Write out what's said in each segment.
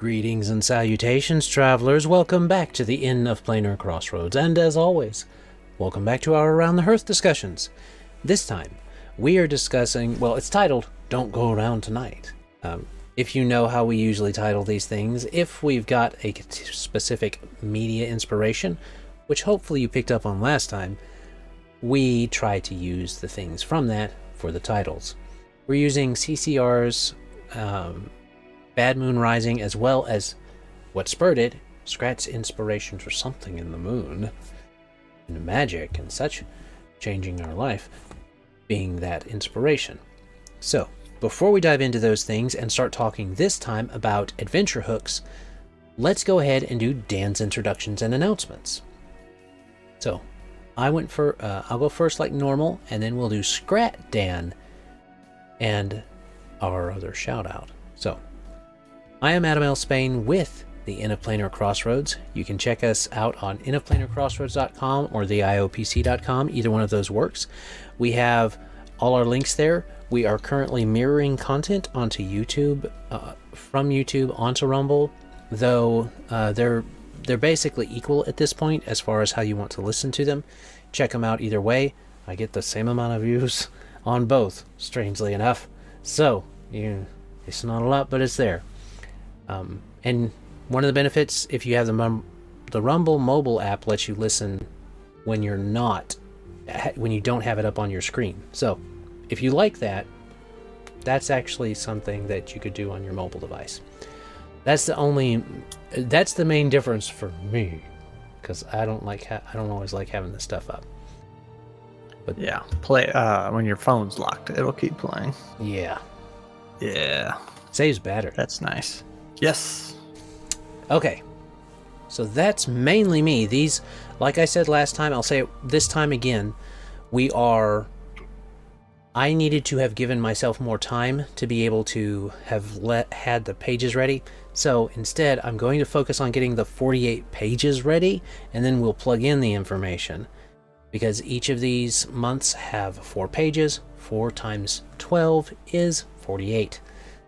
Greetings and salutations, travelers. Welcome back to the Inn of Planar Crossroads, and as always, welcome back to our Around the Hearth discussions. This time, we are discussing, well, it's titled, Don't Go Around Tonight. If you know how we usually title these things, if we've got a specific media inspiration, which hopefully you picked up on last time, we try to use the things from that for the titles. We're using CCR's Bad Moon Rising, as well as what spurred it, Skrat's inspiration for something in the moon, and magic and such, changing our life, being that inspiration. So, before we dive into those things and start talking this time about adventure hooks, let's go ahead and do Dan's introductions and announcements. So, I'll go first like normal, and then we'll do Skrat Dan and our other shout out. So, I am Adam L. Spain with the Inn of Planar Crossroads. You can check us out on innofplanarcrossroads.com or theiopc.com. Either one of those works. We have all our links there. We are currently mirroring content onto YouTube, from YouTube onto Rumble, though they're basically equal at this point as far as how you want to listen to them. Check them out either way. I get the same amount of views on both, strangely enough. So, it's not a lot, but it's there. And one of the benefits, if you have the Rumble mobile app, lets you listen when you don't have it up on your screen. So, if you like that, that's actually something that you could do on your mobile device. That's the main difference for me, because I don't always like having this stuff up. But yeah, play when your phone's locked, it'll keep playing. Yeah. Saves battery. That's nice. Yes. Okay. So that's mainly me. These, like I said last time, I'll say it this time again. I needed to have given myself more time to be able to have had the pages ready. So instead, I'm going to focus on getting the 48 pages ready, and then we'll plug in the information. Because each of these months have 4 pages. 4 times 12 is 48.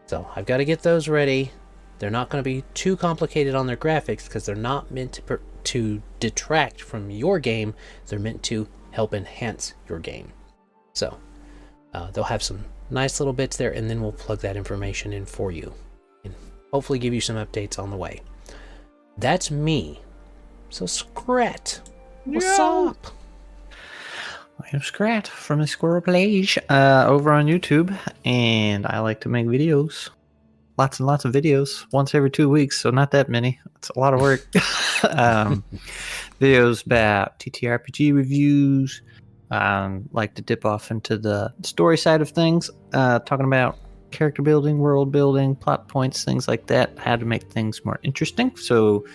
So I've got to get those ready. They're not going to be too complicated on their graphics because they're not meant to detract from your game. They're meant to help enhance your game. So they'll have some nice little bits there, and then we'll plug that information in for you and hopefully give you some updates on the way. That's me. So Skrat, what's up? I'm Skrat from the Squirrel Plays over on YouTube, and I like to make videos. Lots and lots of videos, once every 2 weeks, so not that many. It's a lot of work. Videos about TTRPG reviews. Like to dip off into the story side of things, talking about character building, world building, plot points, things like that, how to make things more interesting. So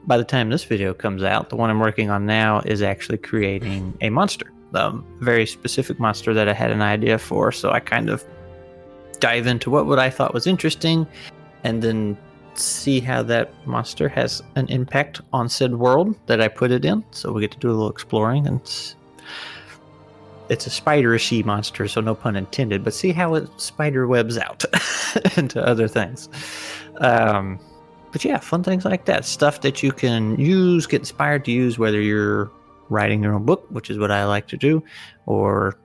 by the time this video comes out, the one I'm working on now is actually creating a monster, a very specific monster that I had an idea for. So I kind of dive into what I thought was interesting, and then see how that monster has an impact on said world that I put it in. So we get to do a little exploring, and it's a spider-y monster, so no pun intended, but see how it spider webs out into other things. But yeah, fun things like that. Stuff that you can use, get inspired to use, whether you're writing your own book, which is what I like to do, or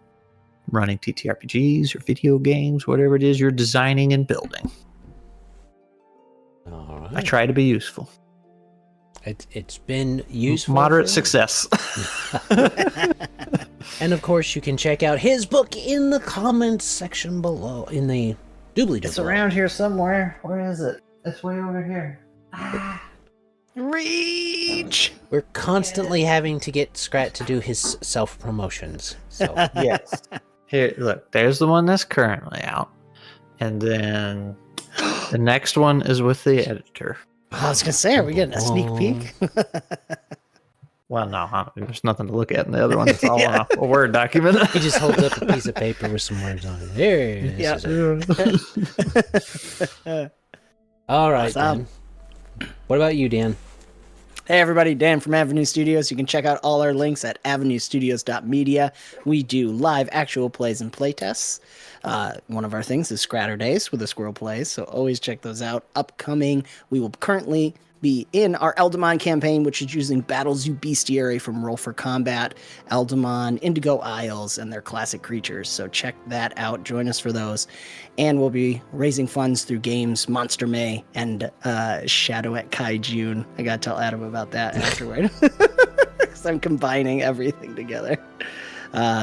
running TTRPGs or video games, whatever it is you're designing and building. All right. I try to be useful. It's been useful. Moderate success. And of course, you can check out his book in the comments section below, in the doobly-doo. It's around here somewhere. Where is it? It's way over here. Reach! We're constantly having to get Skrat to do his self-promotions. So yes. Here, look, there's the one that's currently out. And then the next one is with the editor. I was going to say, are we getting a sneak peek? Well, no, there's nothing to look at in the other one. It's all on a Word document. He just holds up a piece of paper with some words on it. There. All right, awesome. Dan. What about you, Dan? Hey everybody, Dan from Avenue Studios. You can check out all our links at avenuestudios.media. We do live actual plays and playtests. One of our things is Skrat Days with the Squirrel Plays, so always check those out. Upcoming, we will currently be in our Eldamon campaign, which is using Battles You Bestiary from Roll for Combat, Eldamon, Indigo Isles, and their classic creatures. So check that out. Join us for those. And we'll be raising funds through games Monster May and Shoutout Kaijun. I gotta tell Adam about that afterward. Because I'm combining everything together.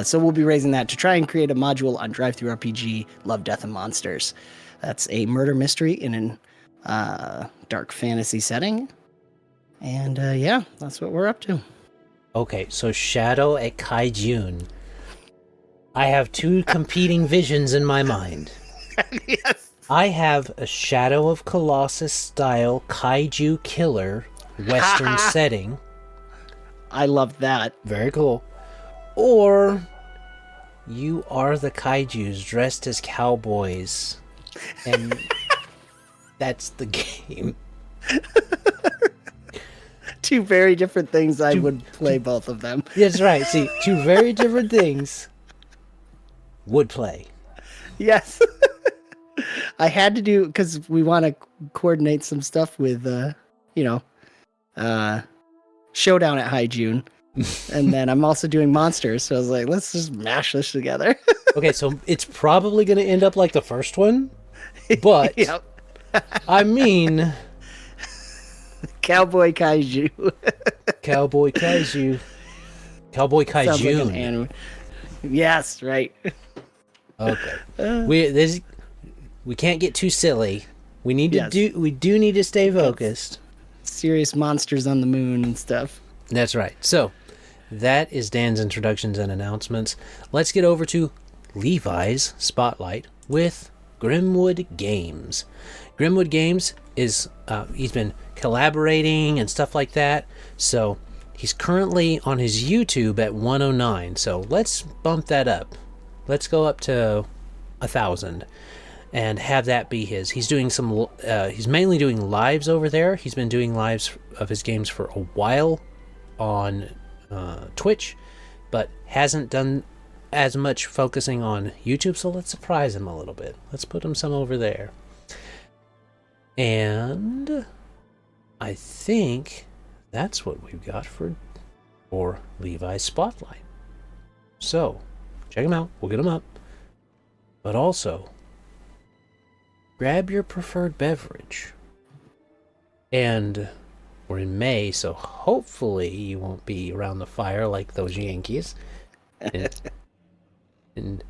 So we'll be raising that to try and create a module on Drive-Thru RPG, Love, Death, and Monsters. That's a murder mystery in an dark fantasy setting. And yeah, that's what we're up to. Okay, so Shadow at Kaijun. I have two competing visions in my mind. Yes. I have a Shadow of Colossus style kaiju killer Western setting. I love that. Very cool. Or you are the kaijus dressed as cowboys. And that's the game. Two very different things. I would play both of them. That's right. See, two very different things would play. Yes. I had to do, because we want to coordinate some stuff with, Showdown at High June. And then I'm also doing Monsters. So I was like, let's just mash this together. Okay, so it's probably going to end up like the first one. But, Yep. I mean... Cowboy Kaiju. Cowboy Kaiju. Cowboy Sounds like an Kaijun. anime. Yes, right. Okay. We can't get too silly. We need to we do need to stay focused. Serious monsters on the moon and stuff. That's right. So, that is Dan's introductions and announcements. Let's get over to Levi's spotlight with Grimwood Games. Grimwood Games is he's been collaborating and stuff like that. So, he's currently on his YouTube at 109. So, let's bump that up. Let's go up to 1,000 and have that be his. He's doing some he's mainly doing lives over there. He's been doing lives of his games for a while on Twitch, but hasn't done as much focusing on YouTube, so let's surprise him a little bit. Let's put him some over there. And I think that's what we've got for Levi's Spotlight. So, check him out. We'll get him up. But also, grab your preferred beverage. And we're in May, so hopefully you won't be around the fire like those Yankees. And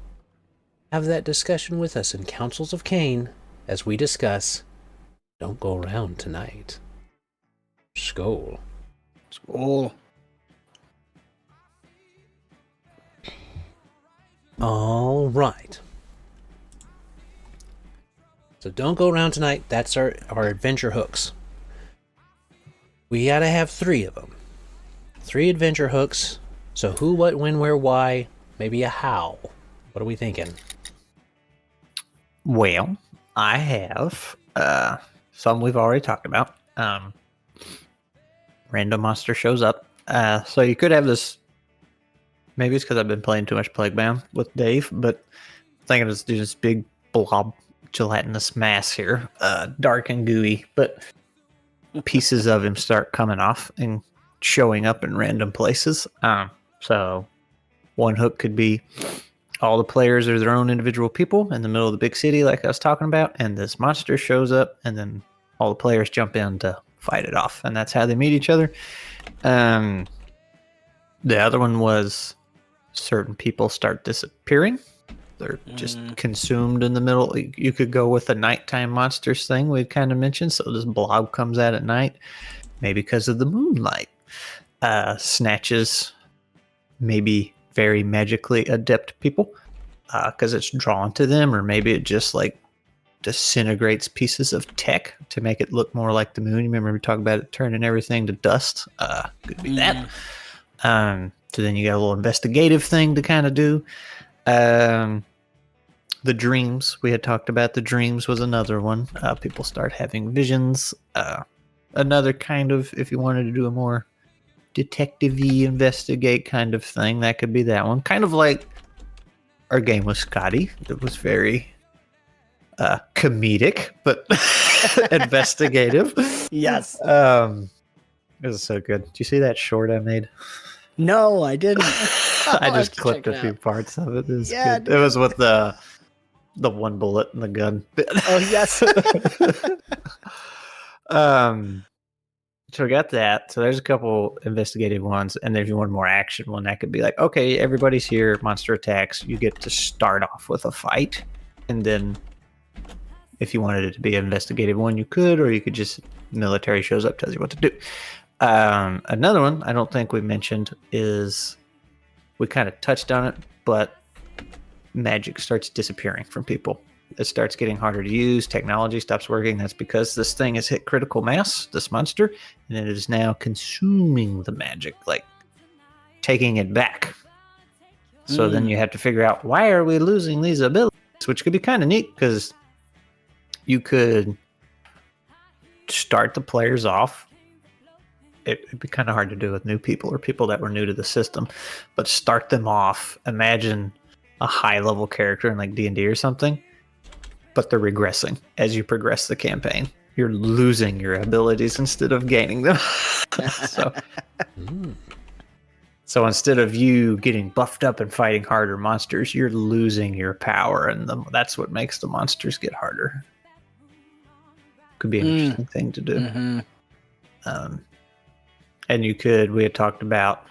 have that discussion with us in Councils of Kane as we discuss Don't Go Around Tonight. Skål. Skål. All right. So Don't Go Around Tonight, that's our adventure hooks. We gotta have 3 of them. 3 adventure hooks. So who, what, when, where, why, maybe a how. What are we thinking? Well, I have some we've already talked about. Random monster shows up. So you could have this. Maybe it's because I've been playing too much Plaguebound with Dave, but I'm thinking it's this big blob gelatinous mass here, dark and gooey, but pieces of him start coming off and showing up in random places. So one hook could be all the players are their own individual people in the middle of the big city, like I was talking about, and this monster shows up, and then all the players jump in to fight it off, and that's how they meet each other. The other one was certain people start disappearing. They're just consumed in the middle. You could go with the nighttime monsters thing we kind of mentioned. So this blob comes out at night, maybe because of the moonlight. Snatches maybe very magically adept people because it's drawn to them, or maybe it just like disintegrates pieces of tech to make it look more like the moon. You remember we talked about it turning everything to dust? Could be that. So then you got a little investigative thing to kind of do. The dreams, we had talked about the dreams was another one. People start having visions. another kind of, if you wanted to do a more detective-y investigate kind of thing, that could be that one. Kind of like our game with Scotty. It was very comedic, but investigative. Yes. It was so good. Did you see that short I made? No, I didn't. I I'll have just to clipped check a it few out. parts of it. It was Yeah, good. It was with the one bullet and the gun. Oh, yes. So we got that. So there's a couple investigative ones, and if you want a more action one, that could be like, okay, everybody's here, monster attacks. You get to start off with a fight, and then if you wanted it to be an investigative one, you could, or you could just military shows up, tells you what to do. Another one I don't think we mentioned is we kind of touched on it, but magic starts disappearing from people. It starts getting harder to use. Technology stops working. That's because this thing has hit critical mass, this monster, and it is now consuming the magic, like taking it back. So then you have to figure out, why are we losing these abilities? Which could be kind of neat, because you could start the players off. It'd be kind of hard to do with new people or people that were new to the system, but start them off. Imagine a high-level character in like D&D or something, but they're regressing as you progress the campaign. You're losing your abilities instead of gaining them. So instead of you getting buffed up and fighting harder monsters, you're losing your power, and that's what makes the monsters get harder. Could be an interesting thing to do. Mm-hmm. And we had talked about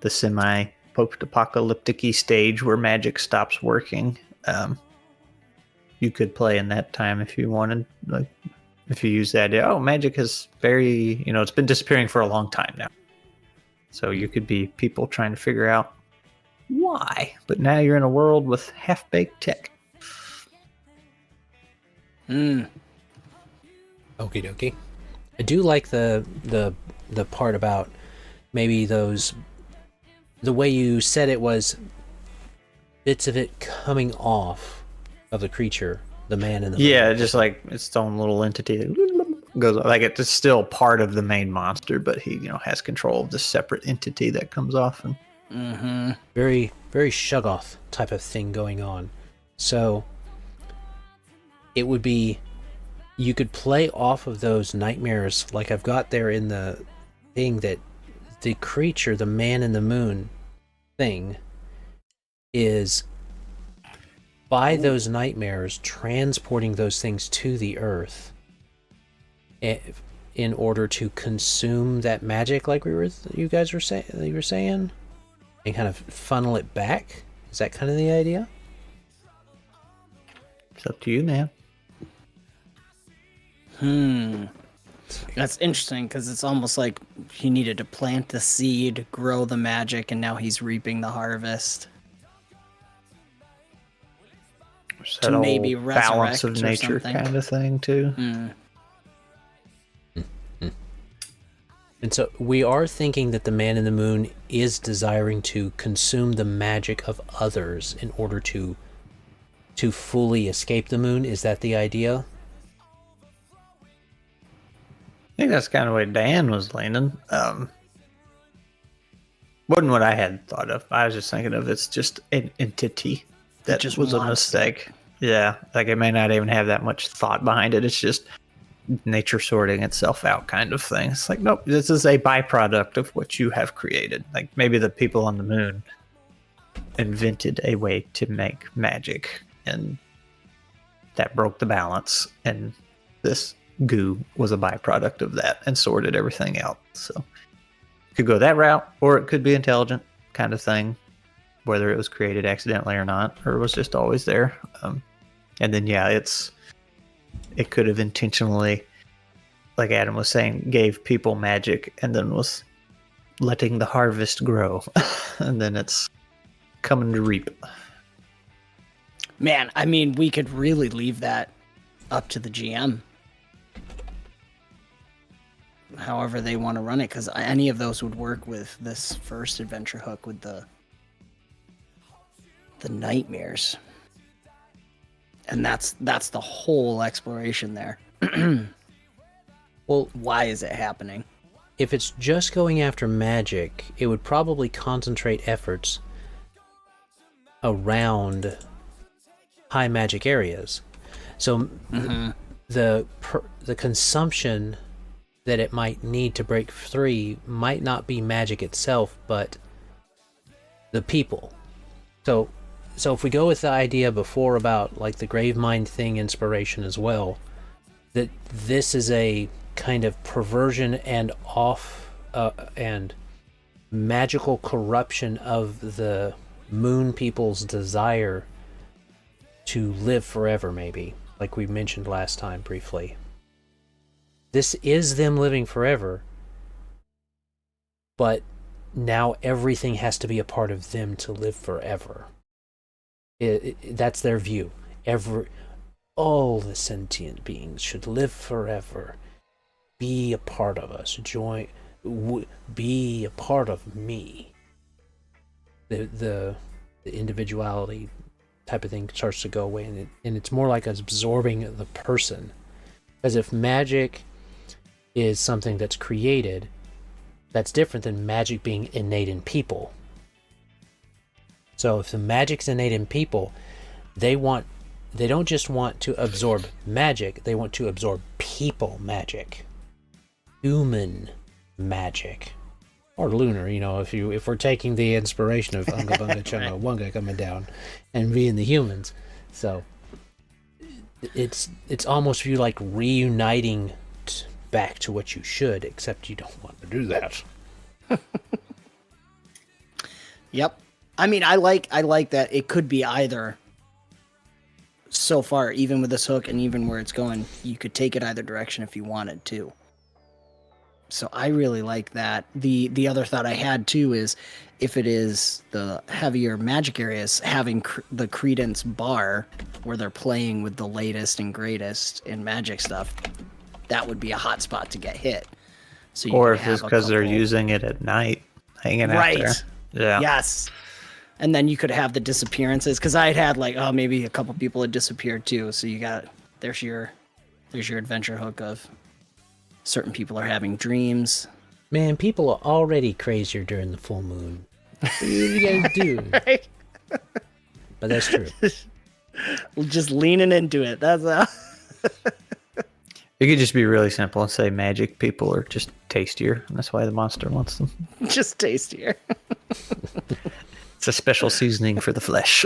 the semi-post-apocalyptic-y stage where magic stops working. You could play in that time if you wanted, like if you use the idea, magic is very, it's been disappearing for a long time now. So you could be people trying to figure out why, but now you're in a world with half-baked tech. Okie dokie. I do like the part about maybe the way you said it was bits of it coming off of the creature, the man in the moon. Just like its own little entity that goes, like it's still part of the main monster, but he has control of this separate entity that comes off. And very, very Shoggoth type of thing going on. So it would be, you could play off of those nightmares, like I've got there in the thing, that the creature, the man in the moon thing, is by those nightmares transporting those things to the earth in order to consume that magic, like you guys were saying, and kind of funnel it back. Is that kind of the idea? It's up to you, man. That's interesting, because it's almost like he needed to plant the seed, grow the magic, and now he's reaping the harvest. To maybe balance of nature kind of thing too. And so we are thinking that the man in the moon is desiring to consume the magic of others in order to fully escape the moon. Is that the idea? I think that's kind of what Dan was leaning. Wasn't what I had thought of. I was just thinking of it's just an entity that just was a mistake. Yeah, like it may not even have that much thought behind it. It's just nature sorting itself out kind of thing. It's like, nope, this is a byproduct of what you have created. Like maybe the people on the moon invented a way to make magic, and that broke the balance, and this goo was a byproduct of that and sorted everything out. So it could go that route, or it could be intelligent kind of thing, whether it was created accidentally or not, or was just always there. And then it could have intentionally, like Adam was saying, gave people magic and then was letting the harvest grow. And then it's coming to reap. Man, I mean, we could really leave that up to the GM. However they want to run it, because any of those would work with this first adventure hook with the nightmares. And that's the whole exploration there. Well, Why is it happening? if it's just going after magic, it would probably concentrate efforts around high magic areas. So the consumption that it might need to break free might not be magic itself, but the people. So if we go with the idea before about like the Gravemind thing inspiration as well, that this is a kind of perversion and and magical corruption of the moon people's desire to live forever, maybe, like we mentioned last time briefly. This is them living forever, but now everything has to be a part of them to live forever. That's their view. All the sentient beings should live forever. Be a part of us. Be a part of me. The individuality type of thing starts to go away, and it's more like absorbing the person. As if magic is something that's created, that's different than magic being innate in people. So if the magic's innate in people, they don't just want to absorb magic, they want to absorb people magic. Human magic. Or lunar, if we're taking the inspiration of Unga Bunga Chunga Wunga coming down and being the humans. So it's almost you like reuniting back to what you should, except you don't want to do that. Yep. I mean, I like that it could be either. So far, even with this hook and even where it's going, you could take it either direction if you wanted to. So I really like that. The other thought I had too is if it is the heavier magic areas, having the Credence bar where they're playing with the latest and greatest in magic stuff, that would be a hot spot to get hit. So or if it's because they're using it at night, hanging out there. Yeah. Yes. And then you could have the disappearances, because I had like, maybe a couple people had disappeared too. So there's your adventure hook of certain people are having dreams. Man, people are already crazier during the full moon. What do you guys do? Right? But that's true. Just leaning into it. That's It could just be really simple and say magic people are just tastier, and that's why the monster wants them. just tastier. It's a special seasoning for the flesh.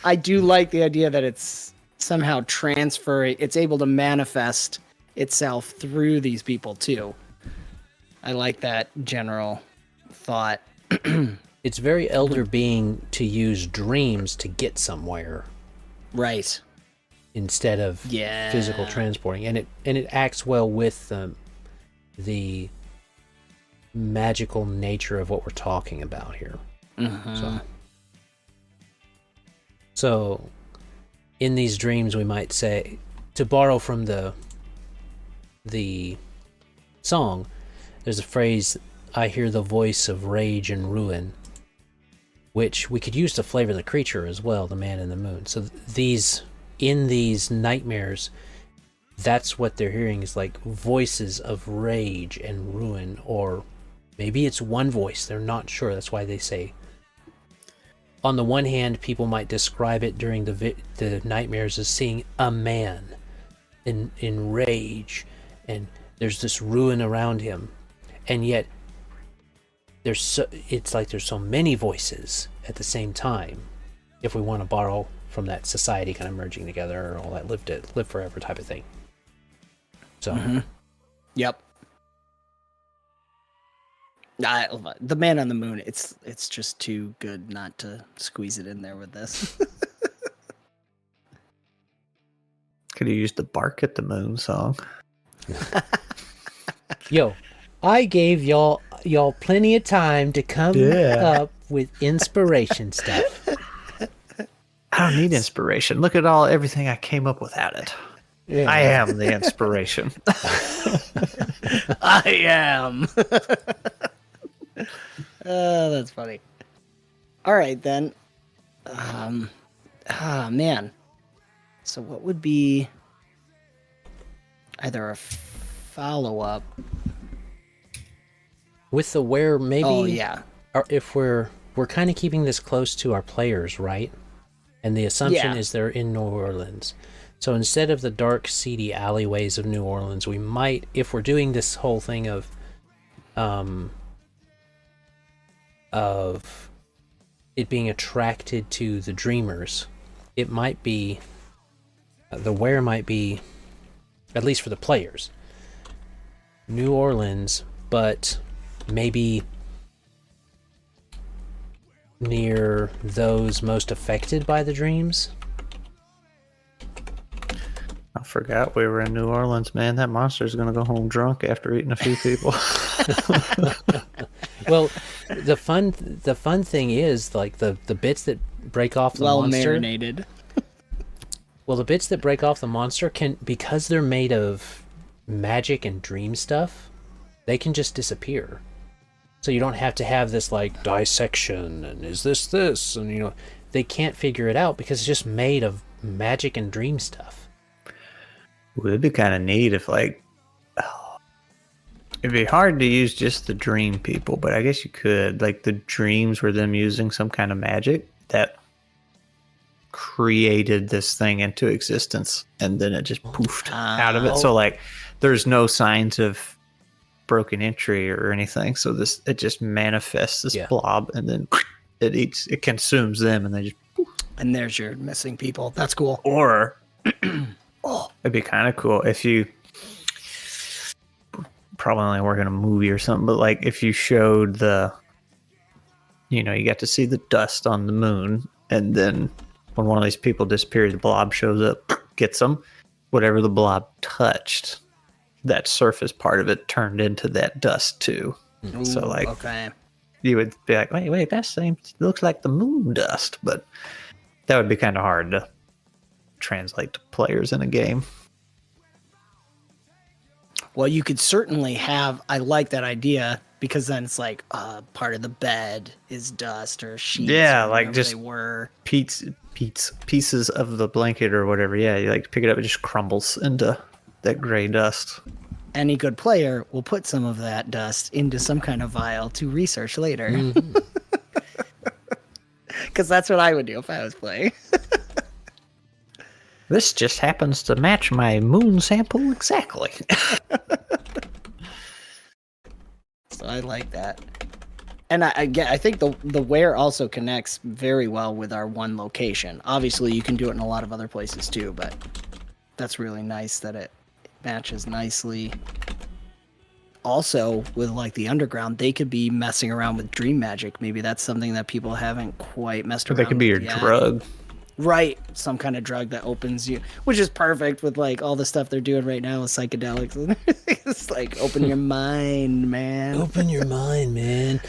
I do like the idea that it's somehow transferring, it's able to manifest itself through these people too. I like that general thought. It's very elder being to use dreams to get somewhere. Right. Instead of physical transporting. And it acts well with the magical nature of what we're talking about here. Mm-hmm. So in these dreams, we might say, to borrow from the song, there's a phrase, I hear the voice of rage and ruin, which we could use to flavor the creature as well, the man in the moon. So in these nightmares, that's what they're hearing, is like voices of rage and ruin, or maybe it's one voice, they're not sure. That's why they say, on the one hand, people might describe it during the nightmares as seeing a man in rage, and there's this ruin around him, and yet it's like there's so many voices at the same time, if we want to borrow from that society kind of merging together, or all that live forever type of thing. So Yep. The man on the moon, it's just too good not to squeeze it in there with this. Could have used the Bark at the Moon song. Yo, I gave y'all plenty of time to come up with inspiration stuff. I don't need inspiration. Look at everything I came up without it. Yeah. I am the inspiration. I am. That's funny. All right, then. Man. So what would be... either a follow-up. With the where, maybe. Oh yeah. Or if we're kind of keeping this close to our players, right? And the assumption is they're in New Orleans. So instead of the dark, seedy alleyways of New Orleans, we might, if we're doing this whole thing of it being attracted to the dreamers, it might be, the where might be, at least for the players, New Orleans, but maybe near those most affected by the dreams. I forgot we were in New Orleans, man. That monster's gonna go home drunk after eating a few people. Well, the fun thing is like the bits that break off the monster. Well marinated. Well, the bits that break off the monster can, because they're made of magic and dream stuff, they can just disappear. So you don't have to have this like dissection and is this and you know, they can't figure it out because it's just made of magic and dream stuff. Well, it'd be kind of neat if it'd be hard to use just the dream people, but I guess you could. Like the dreams were them using some kind of magic that created this thing into existence, and then it just poofed out of it. So like, there's no signs of broken entry or anything. So it just manifests this blob, and then it consumes them, and they just poof. And there's your missing people. That's cool. Or it'd be kind of cool if you probably only work in a movie or something, but like if you showed you got to see the dust on the moon, and then when one of these people disappears, the blob shows up, gets them. Whatever the blob touched, that surface part of it turned into that dust too. Ooh, so like, okay, you would be like, wait, that looks like the moon dust, but that would be kind of hard to translate to players in a game. Well, you could certainly have, I like that idea, because then it's like part of the bed is dust or sheets. Yeah, or like just they were pieces of the blanket or whatever. Yeah, you like pick it up, it just crumbles into that gray dust. Any good player will put some of that dust into some kind of vial to research later. Because that's what I would do if I was playing. This just happens to match my moon sample exactly. So I like that. And I think the where also connects very well with our one location. Obviously, you can do it in a lot of other places too, but that's really nice that it matches nicely. Also, with like the underground, they could be messing around with dream magic. Maybe that's something that people haven't quite messed around with. That could be your drug. Right, some kind of drug that opens you, which is perfect with like all the stuff they're doing right now with psychedelics. It's like open your mind, man. Open your mind, man.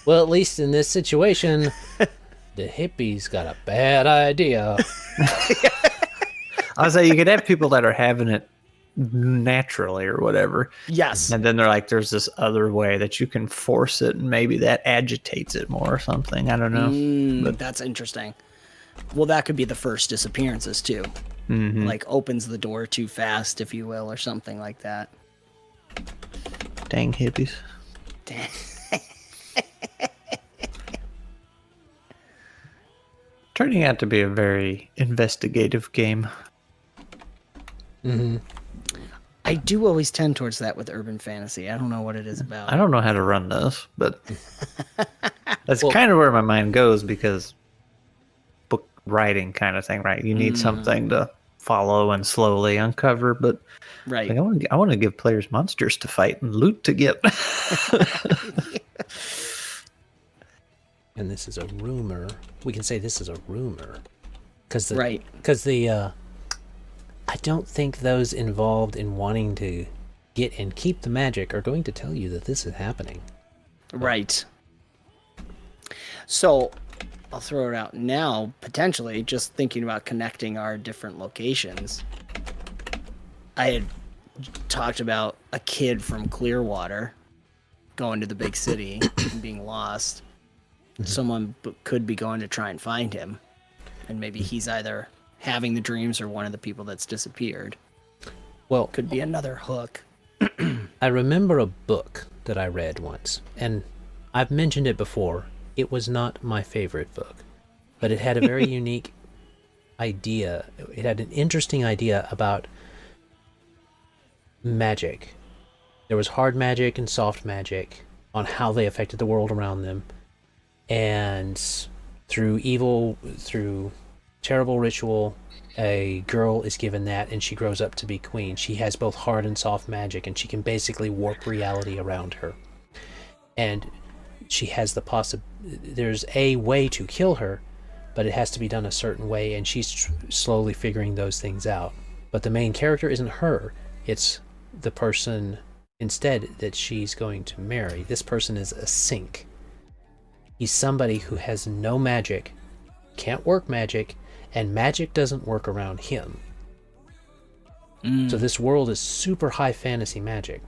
Well, at least in this situation, the hippies got a bad idea. I was like, you could have people that are having it naturally or whatever. Yes. And then they're like, there's this other way that you can force it, and maybe that agitates it more or something. I don't know. But that's interesting. Well, that could be the first disappearances too. Mm-hmm. Like opens the door too fast, if you will, or something like that. Dang hippies. Dang. Turning out to be a very investigative game. Mm-hmm. I do always tend towards that with urban fantasy. I don't know what it is about. I don't know how to run this, but that's kind of where my mind goes, because book writing kind of thing, right? You need something to follow and slowly uncover, but Right. like, I want to give players monsters to fight and loot to get. And this is a rumor. We can say this is a rumor. Because Right. I don't think those involved in wanting to get and keep the magic are going to tell you that this is happening. Right. So I'll throw it out now, potentially, just thinking about connecting our different locations. I had talked about a kid from Clearwater going to the big city and being lost. Someone could be going to try and find him. And maybe he's either having the dreams or one of the people that's disappeared. Well, Could be another hook. I remember a book that I read once, and I've mentioned it before. It was not my favorite book, but it had a very unique idea. It had an interesting idea about magic. There was hard magic and soft magic on how they affected the world around them. And through terrible ritual, a girl is given that, and she grows up to be queen. She has both hard and soft magic, and she can basically warp reality around her. And she has there's a way to kill her, but it has to be done a certain way, and she's slowly figuring those things out. But the main character isn't her. It's the person instead that she's going to marry. This person is a sink. He's somebody who has no magic, can't work magic, and magic doesn't work around him. So this world is super high fantasy magic.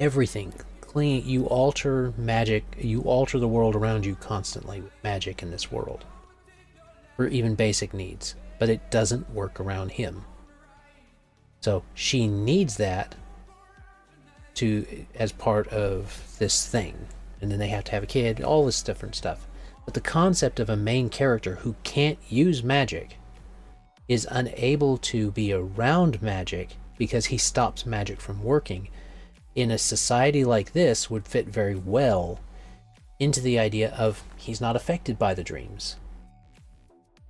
Everything clean. You alter magic. You alter the world around you constantly with magic in this world, for even basic needs. But it doesn't work around him. So she needs that as part of this thing, and then they have to have a kid. All this different stuff. But the concept of a main character who can't use magic is unable to be around magic because he stops magic from working, in a society like this would fit very well into the idea of he's not affected by the dreams.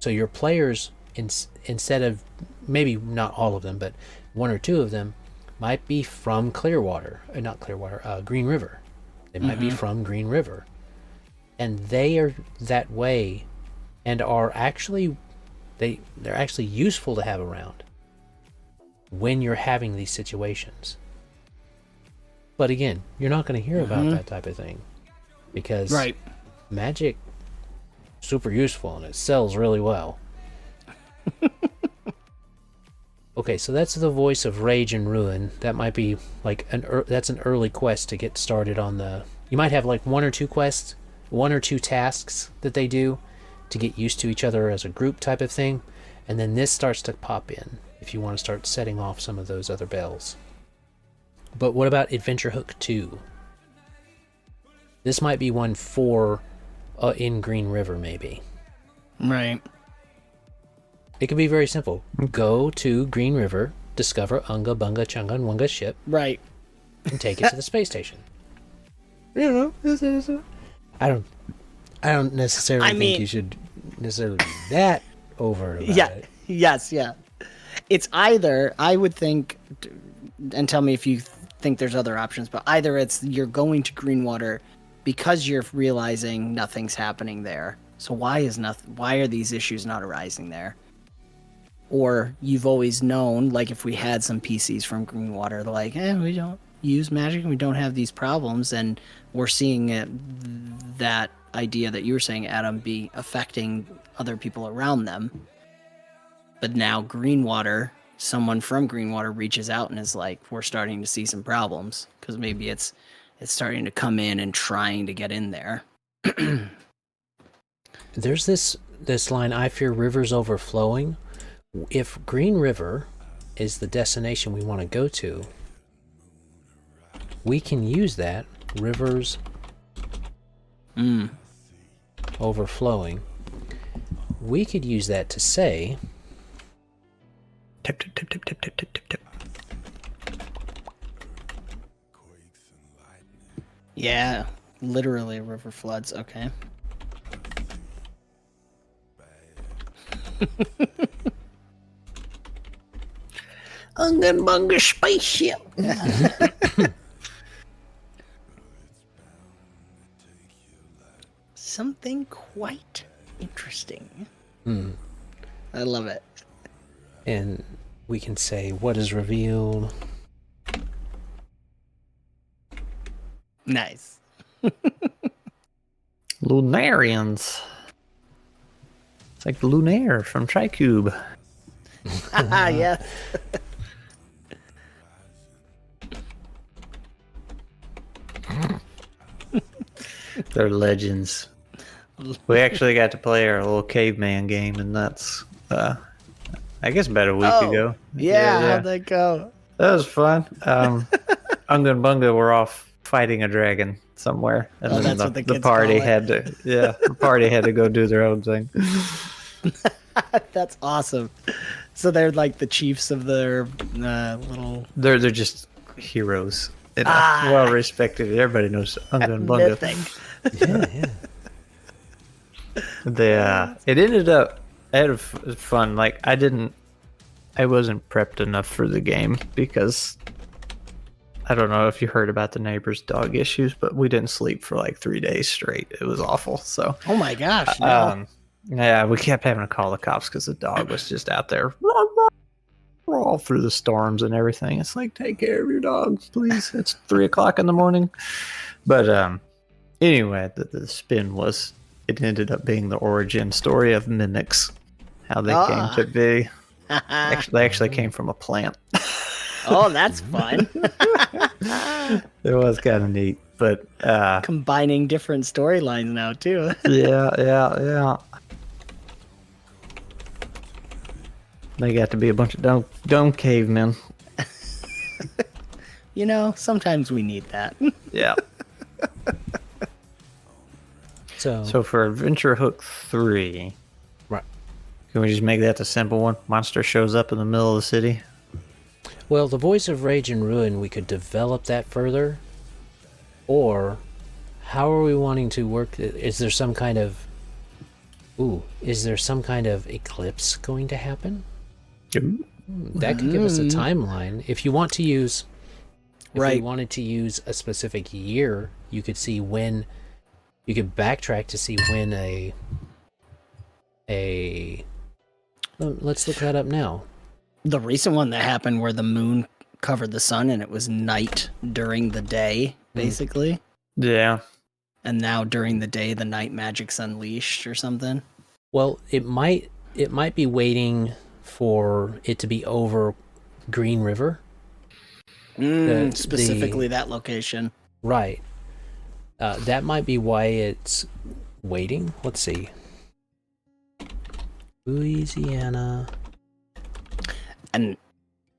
So your players, instead of, maybe not all of them, but one or two of them might be from Green River. They might be from Green River. And they are that way and are actually, they're actually useful to have around when you're having these situations. But again, you're not going to hear about that type of thing because magic super useful and it sells really well. Okay, so that's the voice of Rage and Ruin. That might be like that's an early quest to get started on the. You might have like one or two tasks that they do to get used to each other as a group type of thing, and then this starts to pop in if you want to start setting off some of those other bells. But what about Adventure Hook 2? This might be one for in Green River, maybe. Right. It could be very simple. Go to Green River, discover Unga Bunga Chunga and Wunga's ship, Right. and take it to the space station. You know, I don't necessarily think you should necessarily be that overt about it. Yes, yeah. It's either, I would think, and tell me if you think there's other options, but either it's you're going to Greenwater because you're realizing nothing's happening there. So why are these issues not arising there? Or you've always known, like if we had some PCs from Greenwater, they're like, we don't use magic and we don't have these problems, and we're seeing that idea that you were saying, Adam, be affecting other people around them. But now Greenwater, someone from Greenwater reaches out and is like, we're starting to see some problems, because maybe it's starting to come in and trying to get in there. There's this line, I fear rivers overflowing. If Green River is the destination we want to go to, we can use that, rivers overflowing. We could use that to say, Tip, tip, tip, tip, tip, tip, tip, tip, tip. Yeah, literally river floods. Okay. Unga Bunga spaceship. Something quite interesting. I love it. and we can say what is revealed. Nice. Lunarians. It's like Lunaire from Tricube. Yes. They're legends. We actually got to play our little caveman game, and that's I guess about a week ago. Yeah, how'd that go? That was fun. Unga and Bunga were off fighting a dragon somewhere, and then that's what the kids party call it. had to. Yeah, the party had to go do their own thing. That's awesome. So they're like the chiefs of their little. They're just heroes. Well respected. Everybody knows Unga and Bunga. Yeah. It ended up. I had fun. Like I wasn't prepped enough for the game because I don't know if you heard about the neighbor's dog issues, but we didn't sleep for like 3 days straight. It was awful. So. Oh my gosh! No. Yeah, we kept having to call the cops because the dog was just out there all through the storms and everything. It's like, take care of your dog, please. It's 3:00 in the morning. But anyway, the spin was it ended up being the origin story of mimics, how they came to be. They actually came from a plant. Oh, that's fun. It was kind of neat, but combining different storylines now too. yeah. They got to be a bunch of dumb cavemen. Sometimes we need that. Yeah. So for Adventure Hook 3, right? Can we just make that the simple one? Monster shows up in the middle of the city. Well, the Voice of Rage and Ruin, we could develop that further, or how are we wanting to work? Is there some kind of eclipse going to happen? Ooh. That could give us a timeline. If you want to use, Right. you wanted to use a specific year, you could see when. You could backtrack to see when let's look that up now. The recent one that happened where the moon covered the sun and it was night during the day, basically. Yeah. And now during the day, the night magic's unleashed or something. Well, it might be waiting for it to be over Green River. Specifically that location. Right. That might be why it's waiting. Let's see. Louisiana. And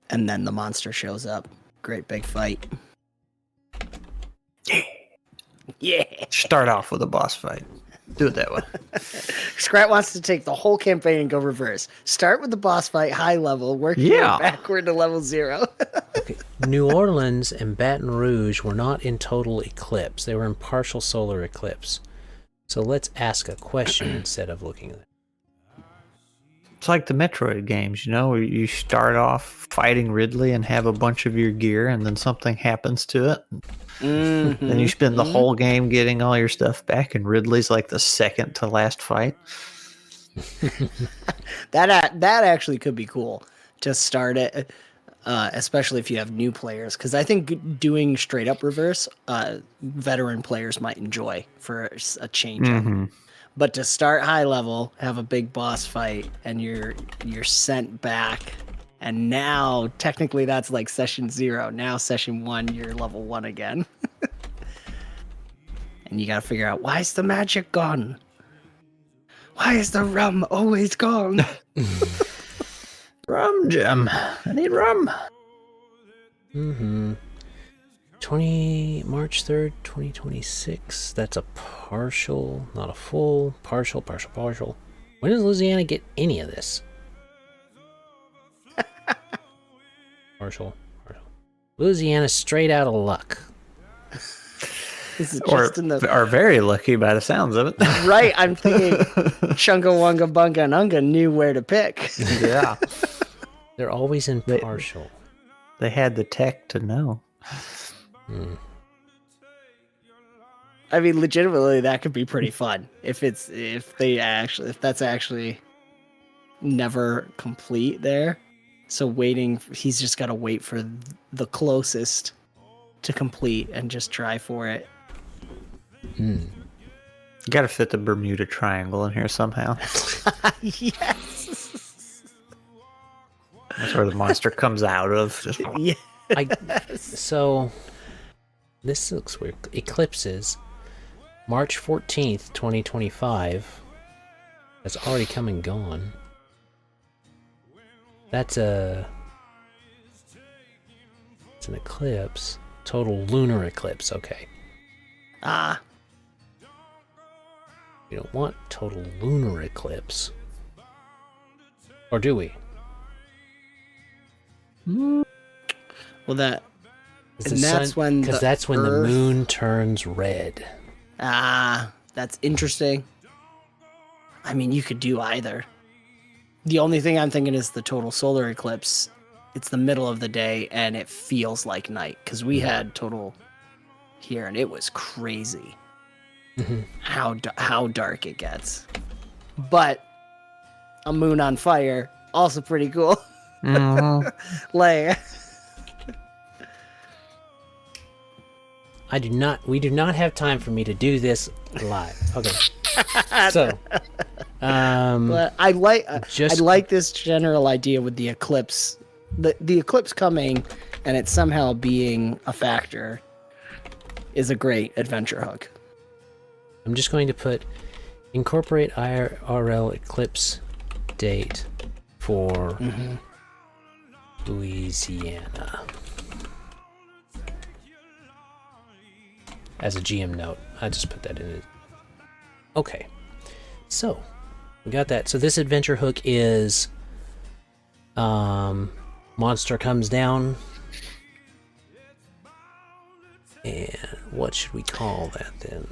then the monster shows up. Great big fight. Yeah. Start off with a boss fight. Do it that way. Skrat wants to take the whole campaign and go reverse. Start with the boss fight, high level, work your way backward to level 0. Okay. New Orleans and Baton Rouge were not in total eclipse. They were in partial solar eclipse. So let's ask a question instead of looking at it. It's like the Metroid games, where you start off fighting Ridley and have a bunch of your gear, and then something happens to it. Then you spend the whole game getting all your stuff back, and Ridley's like the second to last fight. That actually could be cool to start it, especially if you have new players, because I think doing straight up reverse, veteran players might enjoy for a change up. But to start high level, have a big boss fight, and you're sent back, and now technically that's like session 0. Now session 1, you're level 1 again, and you gotta figure out, why is the magic gone? Why is the rum always gone? Rum gem. I need rum. March 3rd, 2026. That's a partial, not a full. Partial. When does Louisiana get any of this? Partial. Louisiana's straight out of luck. This is just Or very lucky by the sounds of it. Right, I'm thinking Chunga Wunga Bunga and Unga knew where to pick. Yeah. They're always in partial. They had the tech to know. I mean, legitimately, that could be pretty fun if that's actually never complete there. So he's just got to wait for the closest to complete and just try for it. You got to fit the Bermuda Triangle in here somehow. Yes. That's where the monster comes out of. Just... So this looks weird. Eclipses, March 14th, 2025. That's already come and gone. It's an eclipse. Total lunar eclipse. Okay. Ah, We don't want total lunar eclipse. Or do we? well, that Because And that's when the the Earth- moon turns red. that's interesting. I mean, you could do either. The only thing I'm thinking is the total solar eclipse. It's the middle of the day and it feels like night because we had total here and it was crazy how dark it gets. But a moon on fire, also pretty cool. Mhm. Like, We do not have time for me to do this live. Okay. So, but I Just- like this general idea with the eclipse, the eclipse coming, and it somehow being a factor, is a great adventure hook. I'm just going to put incorporate IRL eclipse date for Louisiana as a GM note. I just put that in it. Okay, so we got that. So this adventure hook is monster comes down, and what should we call that then?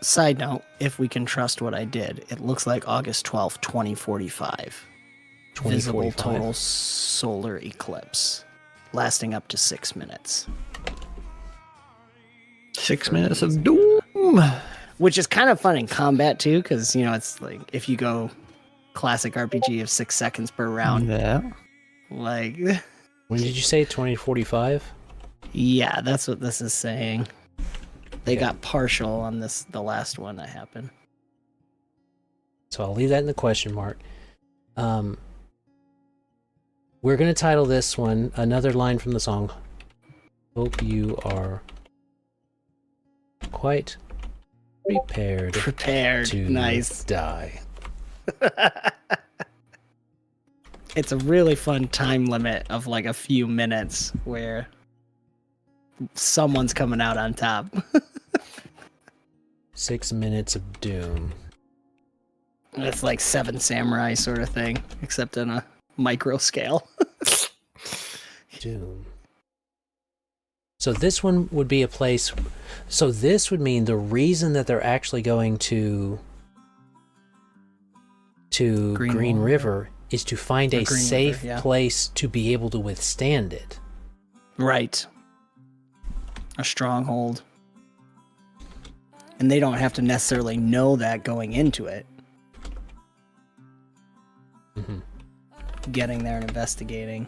Side note, if we can trust what I did, it looks like August 12th, 2045. Visible 2045. total solar eclipse, lasting up to 6 minutes. 6 minutes of doom. Which is kind of fun in combat too, because, it's like if you go classic RPG of 6 seconds per round, Yeah. like, When did you say 2045? yeah, that's what this is saying. They Okay. got partial on the last one that happened. So I'll leave that in the question mark. We're going to title this one another line from the song. Hope you are quite prepared Prepared. to Nice. die. It's a really fun time limit of like a few minutes where someone's coming out on top. 6 minutes of doom. It's like Seven Samurai sort of thing, except on a micro scale. Doom. So this one would be a place. So this would mean the reason that they're actually going to Green River is to find a Green safe River, yeah. place to be able to withstand it. Right. A stronghold. And they don't have to necessarily know that going into it. Mm-hmm. Getting there and investigating.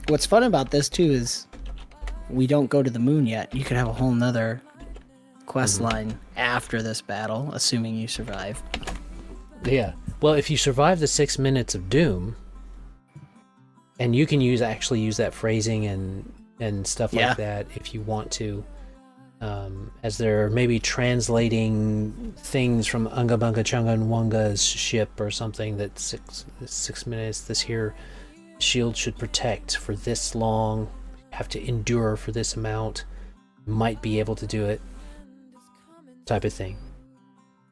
What's fun about this too is we don't go to the moon yet. You could have a whole nother quest line after this battle, assuming you survive. Yeah. Well, if you survive the 6 minutes of doom, and you can actually use that phrasing and stuff Yeah. like that if you want to, as they're maybe translating things from Unga Bunga Chunga Nwanga's ship or something that 6 minutes this here shield should protect for this long, have to endure for this amount, might be able to do it, type of thing.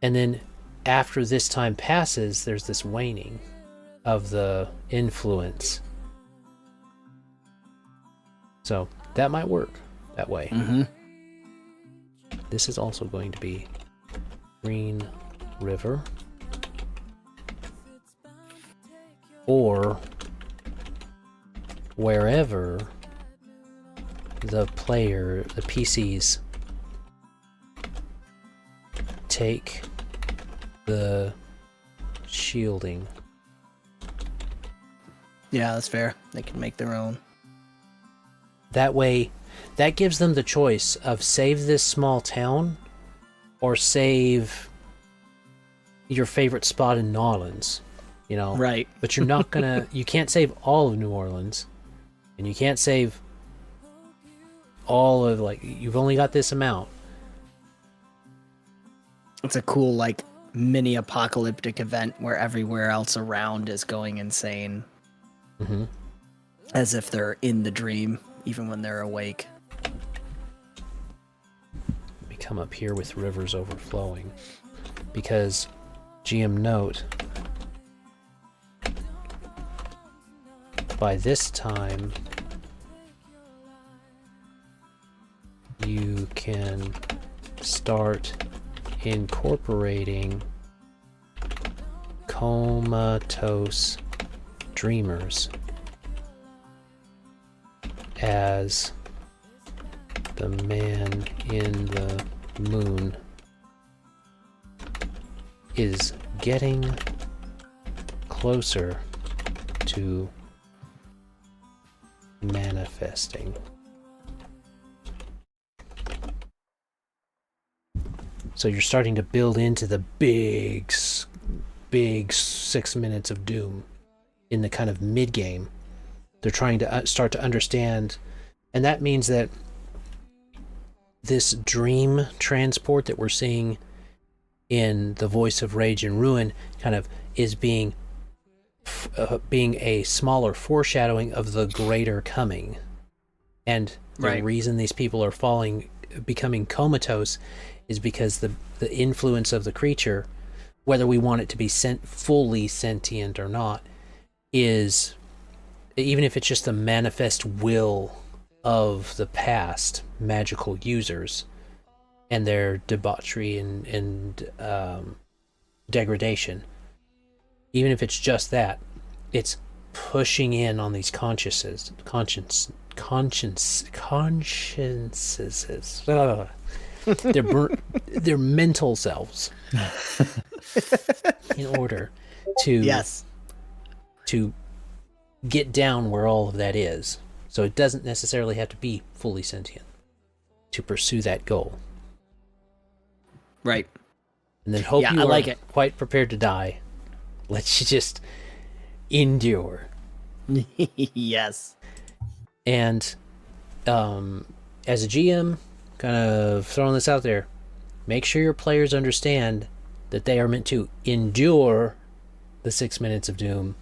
And then after this time passes, there's this waning of the influence. So that might work that way. Mm-hmm. This is also going to be Green River, or wherever the PCs take the shielding. Yeah, that's fair. They can make their own. That way, that gives them the choice of save this small town or save your favorite spot in New Orleans, Right. But you're not gonna, you can't save all of New Orleans, and you can't save all of, you've only got this amount. It's a cool, mini apocalyptic event where everywhere else around is going insane. Mm-hmm. As if they're in the dream, even when they're awake. We come up here with rivers overflowing. Because, GM note, by this time, you can start incorporating comatose dreamers as the man in the moon is getting closer to manifesting. So you're starting to build into the big 6 minutes of doom in the kind of mid-game. They're trying to start to understand, and that means that this dream transport that we're seeing in the Voice of Rage and Ruin kind of is being a smaller foreshadowing of the greater coming. And the reason these people are becoming comatose is because the influence of the creature, whether we want it to be fully sentient or not, is, even if it's just the manifest will of the past magical users and their debauchery and degradation, even if it's just that, it's pushing in on these consciences. Their mental selves in order to get down where all of that is. So it doesn't necessarily have to be fully sentient to pursue that goal. Right. And then hope you are quite prepared to die. Let's just endure. Yes. And as a GM, kind of throwing this out there, make sure your players understand that they are meant to endure the 6 minutes of doom,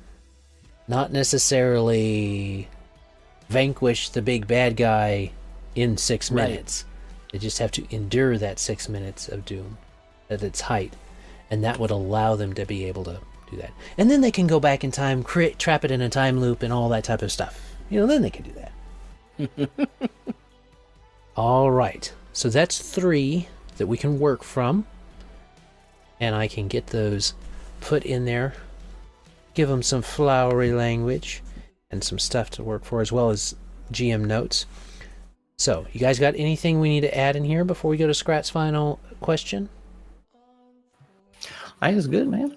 not necessarily vanquish the big bad guy in 6 minutes. They just have to endure that 6 minutes of doom at its height, and that would allow them to be able to do that. And then they can go back in time, trap it in a time loop and all that type of stuff. Then they can do that. All right, so that's 3 that we can work from, and I can get those put in there, give them some flowery language and some stuff to work for, as well as GM notes. So, you guys got anything we need to add in here before we go to Skrat's final question? I think it's good, man.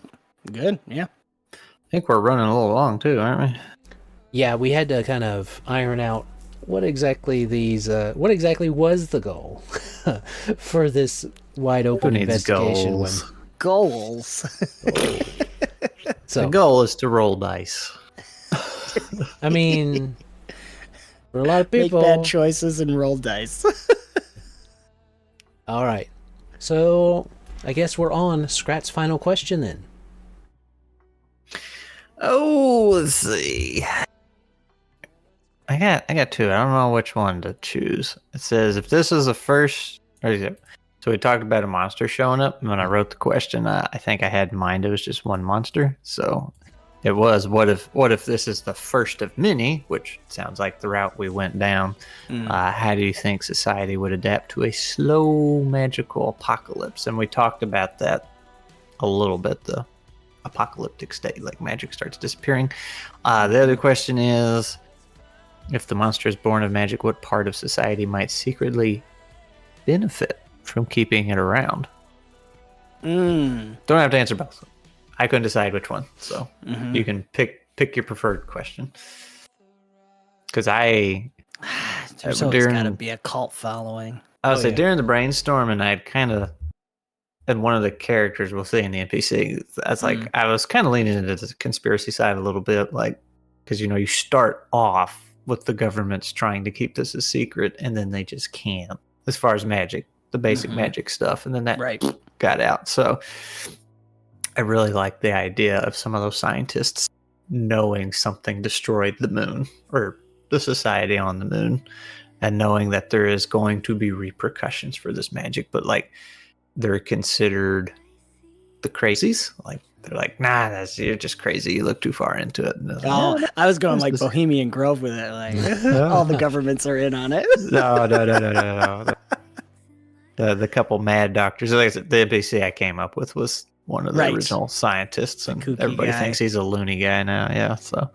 Good, yeah. I think we're running a little long too, aren't we? Yeah, we had to kind of iron out what exactly was the goal for this wide open investigation. Goals. So the goal is to roll dice. I mean, for a lot of people, make bad choices and roll dice. All right, so I guess we're on Skrat's final question then. Oh, let's see. I got 2. I don't know which one to choose. It says, if this is the first... So we talked about a monster showing up, and when I wrote the question, I think I had in mind it was just one monster. So it was, what if this is the first of many, which sounds like the route we went down. How do you think society would adapt to a slow magical apocalypse? And we talked about that a little bit, the apocalyptic state, like magic starts disappearing. The other question is, if the monster is born of magic, what part of society might secretly benefit from keeping it around? Don't have to answer both. I couldn't decide which one, so you can pick your preferred question. Because there's always got to be a cult following. I would say during the brainstorming, I'd kind of, and one of the characters we'll see in the NPC, that's like I was kind of leaning into the conspiracy side a little bit, like, because you start off with the government's trying to keep this a secret, and then they just can't, as far as magic, the basic magic stuff, and then that got out. So I really like the idea of some of those scientists knowing something destroyed the moon or the society on the moon, and knowing that there is going to be repercussions for this magic, but like they're considered the crazies. Like they're like, nah, you're just crazy. You look too far into it. And like, Oh, no, I was going like this- Bohemian Grove with it. Like all the governments are in on it. no. The couple mad doctors, like I said, the NPC I came up with was one of the Right. original scientists, and kooky everybody guy. thinks he's a loony guy now. Yeah, so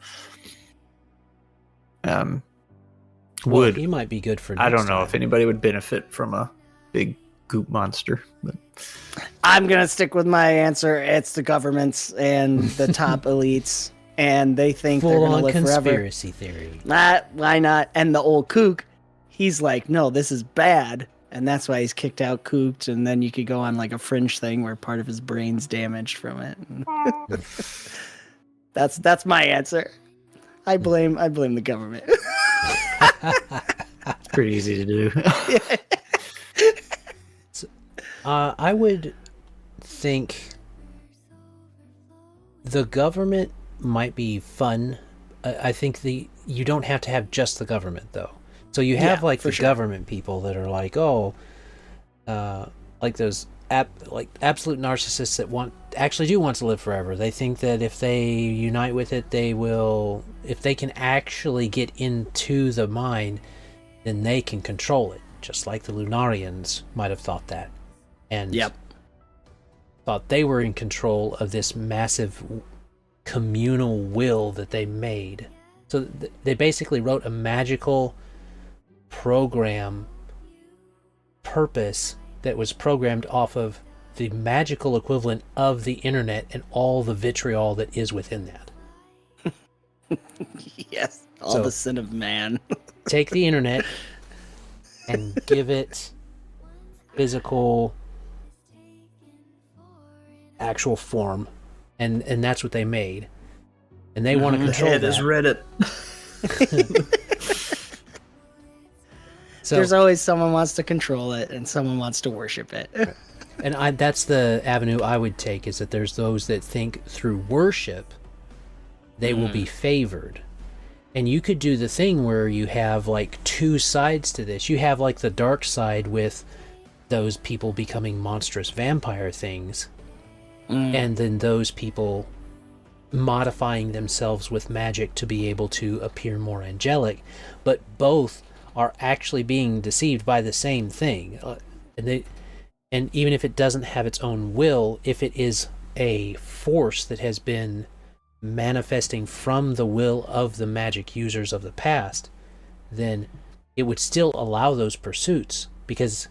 Well, he might be good for I next don't know time. if anybody would benefit from a big goop monster, but I'm gonna stick with my answer. It's the governments and the top elites, and they think they're gonna Full-on live forever. conspiracy theory. Why not? And the old kook, he's like, no, this is bad, and that's why he's kicked out kooked. And then you could go on like a fringe thing where part of his brain's damaged from it. That's my answer. I blame the government. it's pretty easy to do. I would think the government might be fun. I think you don't have to have just the government though. So you have like the government people that are like, like those absolute narcissists that actually do want to live forever. They think that if they unite with it, they will. If they can actually get into the mind, then they can control it. Just like the Lunarians might have thought that, and thought they were in control of this massive communal will that they made. So they basically wrote a magical program purpose that was programmed off of the magical equivalent of the internet and all the vitriol that is within that. Yes, all the sin of man. Take the internet and give it physical, actual form, and that's what they made. And they want to control that. It is Reddit. So, there's always someone wants to control it and someone wants to worship it. and that's the avenue I would take, is that there's those that think through worship they will be favored. And you could do the thing where you have like two sides to this. You have like the dark side with those people becoming monstrous vampire things, and then those people modifying themselves with magic to be able to appear more angelic, but both are actually being deceived by the same thing. And even if it doesn't have its own will, if it is a force that has been manifesting from the will of the magic users of the past, then it would still allow those pursuits, because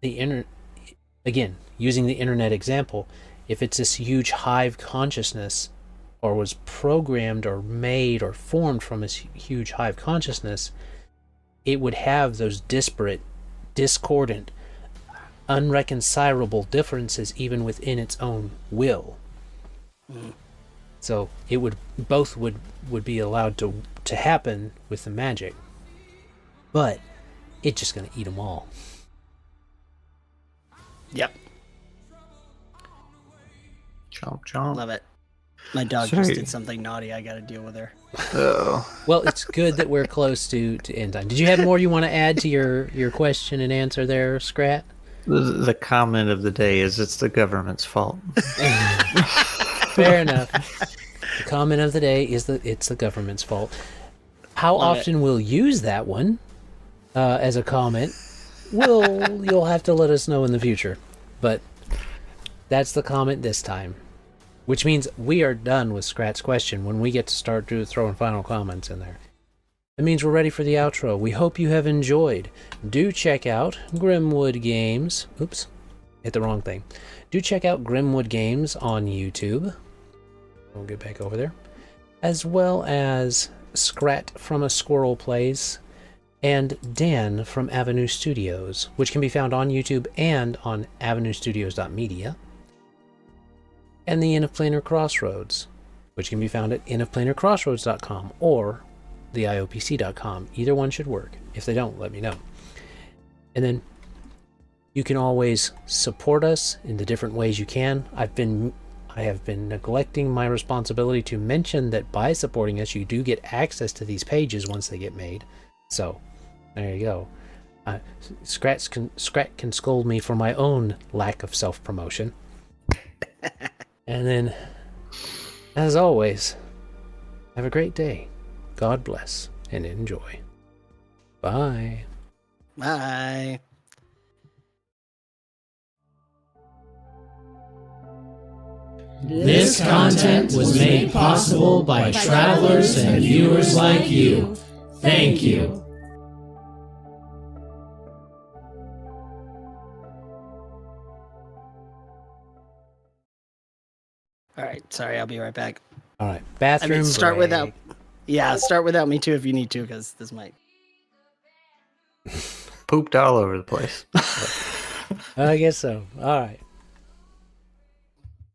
again, using the internet example, if it's this huge hive consciousness, or was programmed or made or formed from this huge hive consciousness, it would have those disparate, discordant, unreconcilable differences even within its own will. So it would be allowed to happen with the magic, but it's just going to eat them all. Yep. Chomp chomp. Love it. My dog just did something naughty. I got to deal with her. Well, it's good that we're close to end time. Did you have more you want to add to your question and answer there, Skrat? The comment of the day is it's the government's fault. Fair enough. The comment of the day is that it's the government's fault. How often we'll use that one as a comment, you'll have to let us know in the future. But that's the comment this time. Which means we are done with Skrat's question when we get to start throwing final comments in there. It means we're ready for the outro. We hope you have enjoyed. Do check out Grimwood Games. Oops, hit the wrong thing. Do check out Grimwood Games on YouTube. We'll get back over there. As well as Skrat from A Squirrel Plays and Dan from Avenue Studios, which can be found on YouTube and on avenuestudios.media. And the Inn of Planar Crossroads, which can be found at innofplanarcrossroads.com or theiopc.com. Either one should work. If they don't, let me know. And then you can always support us in the different ways you can. I've been I have been neglecting my responsibility to mention that by supporting us, you do get access to these pages once they get made. So, there you go. Skrat can scold me for my own lack of self-promotion. And then, as always, have a great day. God bless and enjoy. Bye. Bye. This content was made possible by travelers and viewers like you. Thank you. All right, sorry, I'll be right back. All right, bathroom start break. without. Yeah, start without me too if you need to, because this might. Pooped all over the place. I guess so. All right.